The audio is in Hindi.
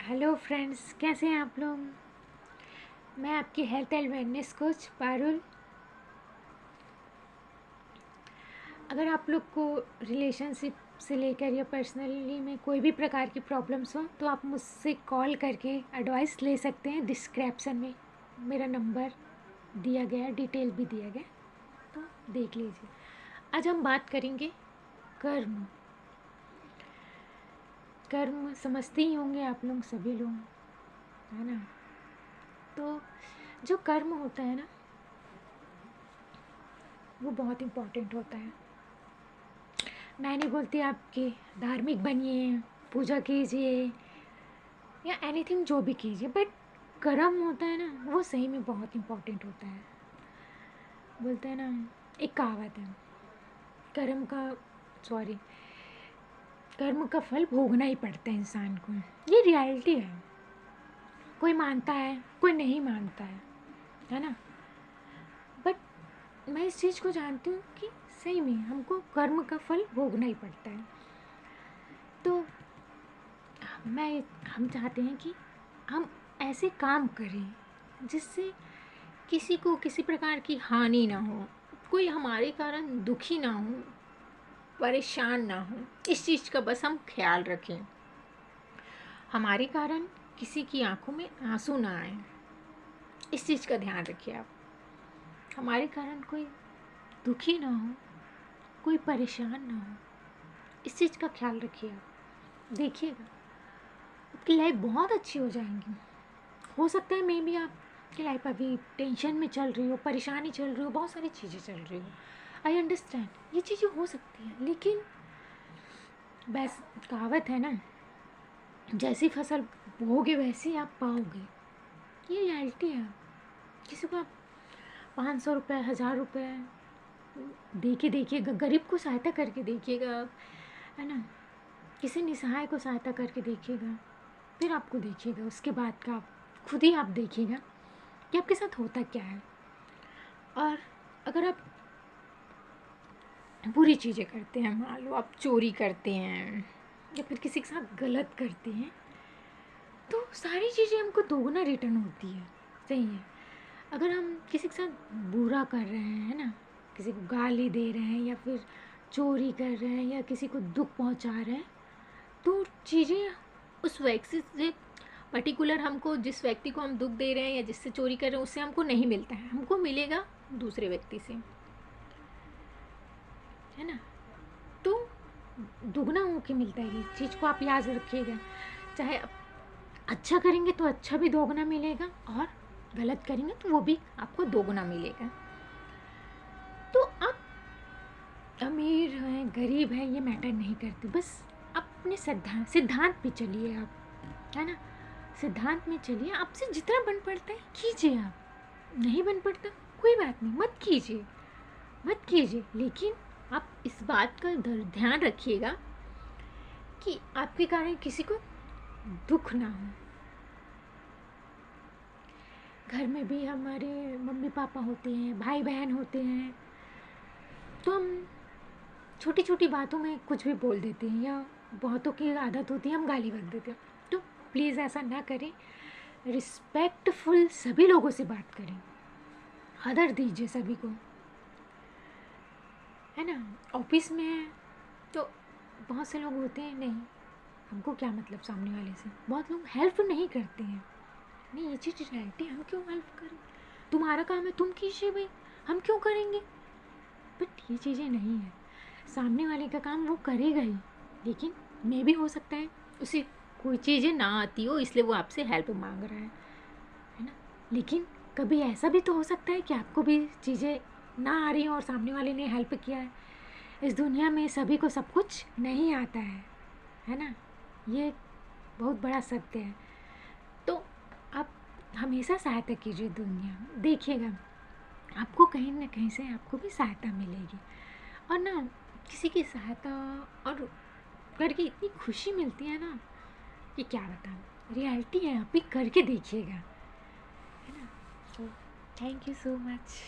हेलो फ्रेंड्स, कैसे हैं आप लोग। मैं आपकी health and wellness coach Parul. अगर आप लोग को रिलेशनशिप से लेकर या पर्सनली में कोई भी प्रकार की प्रॉब्लम्स हो तो आप मुझसे कॉल करके एडवाइस ले सकते हैं। डिस्क्रिप्शन में मेरा नंबर दिया गया है, डिटेल भी दिया गया है, तो देख लीजिए। आज हम बात करेंगे कर्म। कर्म समझते ही होंगे आप लोग, सभी लोग, है ना। तो जो कर्म होता है ना, वो बहुत इम्पोर्टेंट होता है। मैं नहीं बोलती आपके धार्मिक बनिए, पूजा कीजिए या एनीथिंग जो भी कीजिए, बट कर्म होता है ना, वो सही में बहुत इम्पोर्टेंट होता है। बोलते हैं ना, एक कहावत है, कर्म का सॉरी कर्म का फल भोगना ही पड़ता है इंसान को। ये रियलिटी है। कोई मानता है, कोई नहीं मानता है ना। बट मैं इस चीज़ को जानती हूँ कि सही में हमको कर्म का फल भोगना ही पड़ता है। तो हम चाहते हैं कि हम ऐसे काम करें जिससे किसी को किसी प्रकार की हानि ना हो, कोई हमारे कारण दुखी ना हो, परेशान ना हो। इस चीज़ का बस हम ख्याल रखें। हमारे कारण किसी की आंखों में आंसू ना आए, इस चीज़ का ध्यान रखिए आप। हमारे कारण कोई दुखी ना हो, कोई परेशान ना हो, इस चीज़ का ख्याल रखिए आप। देखिएगा आपकी लाइफ बहुत अच्छी हो जाएंगी। हो सकता है मे बी आपकी लाइफ अभी टेंशन में चल रही हो, परेशानी चल रही हो, बहुत सारी चीज़ें चल रही हो। आई अंडरस्टैंड, ये चीज़ें हो सकती हैं, लेकिन बस कहावत है ना, जैसी फसल बोओगे वैसी आप पाओगे। ये रियलिटी है। किसी को आप 500 रुपये, 1000 रुपये दे के देखिएगा, गरीब को सहायता करके देखिएगा, है ना। किसी निसहाय को सहायता करके देखिएगा, फिर आपको देखिएगा उसके बाद का आप खुद ही आप देखिएगा कि आपके साथ होता क्या है। और अगर आप बुरी चीज़ें करते हैं, मान लो आप चोरी करते हैं या फिर किसी के साथ गलत करते हैं, तो सारी चीज़ें हमको दोगुना रिटर्न होती है। सही है। अगर हम किसी के साथ बुरा कर रहे हैं, है ना, किसी को गाली दे रहे हैं या फिर चोरी कर रहे हैं या किसी को दुख पहुंचा रहे हैं, तो चीज़ें उस व्यक्ति से पर्टिकुलर, हमको जिस व्यक्ति को हम दुख दे रहे हैं या जिससे चोरी कर रहे हैं उससे हमको नहीं मिलता है, हमको मिलेगा दूसरे व्यक्ति से, है ना। तो दुगना होके मिलता है। इस चीज़ को आप याद रखिएगा। चाहे आप अच्छा करेंगे तो अच्छा भी दोगुना मिलेगा, और गलत करेंगे तो वो भी आपको दोगुना मिलेगा। तो आप अमीर हैं, गरीब हैं, ये मैटर नहीं करती। बस अपने सिद्धांत पे चलिए आप, है ना। सिद्धांत में चलिए, आपसे जितना बन पड़ता है कीजिए। आप नहीं बन पड़ता, कोई बात नहीं, मत कीजिए। लेकिन आप इस बात का ध्यान रखिएगा कि आपके कारण किसी को दुख ना हो। घर में भी हमारे मम्मी पापा होते हैं, भाई बहन होते हैं, तो हम छोटी छोटी बातों में कुछ भी बोल देते हैं, या बहुतों की आदत होती है हम गाली बक देते हैं। तो प्लीज़ ऐसा ना करें। रिस्पेक्टफुल सभी लोगों से बात करें, आदर दीजिए सभी को, है ना। ऑफिस में तो बहुत से लोग होते हैं, नहीं हमको क्या मतलब सामने वाले से, बहुत लोग हेल्प नहीं करते हैं। नहीं, ये चीज़ रियलिटी, हम क्यों हेल्प करें, तुम्हारा काम है तुम कीजिए भाई, हम क्यों करेंगे। बट ये चीज़ें नहीं है। सामने वाले का काम वो करेगा ही, लेकिन मे भी हो सकता है उसे कोई चीज़ें ना आती हो, इसलिए वो आपसे हेल्प मांग रहा है ना। लेकिन कभी ऐसा भी तो हो सकता है कि आपको भी चीज़ें ना आ रही हो और सामने वाले ने हेल्प किया है। इस दुनिया में सभी को सब कुछ नहीं आता है ना। ये बहुत बड़ा सत्य है। तो आप हमेशा सहायता कीजिए दुनिया, देखिएगा आपको कहीं ना कहीं से आपको भी सहायता मिलेगी। और ना, किसी की सहायता और करके इतनी खुशी मिलती है ना कि क्या बताऊँ। रियलिटी है, आप भी करके देखिएगा, है ना। So thank you so much.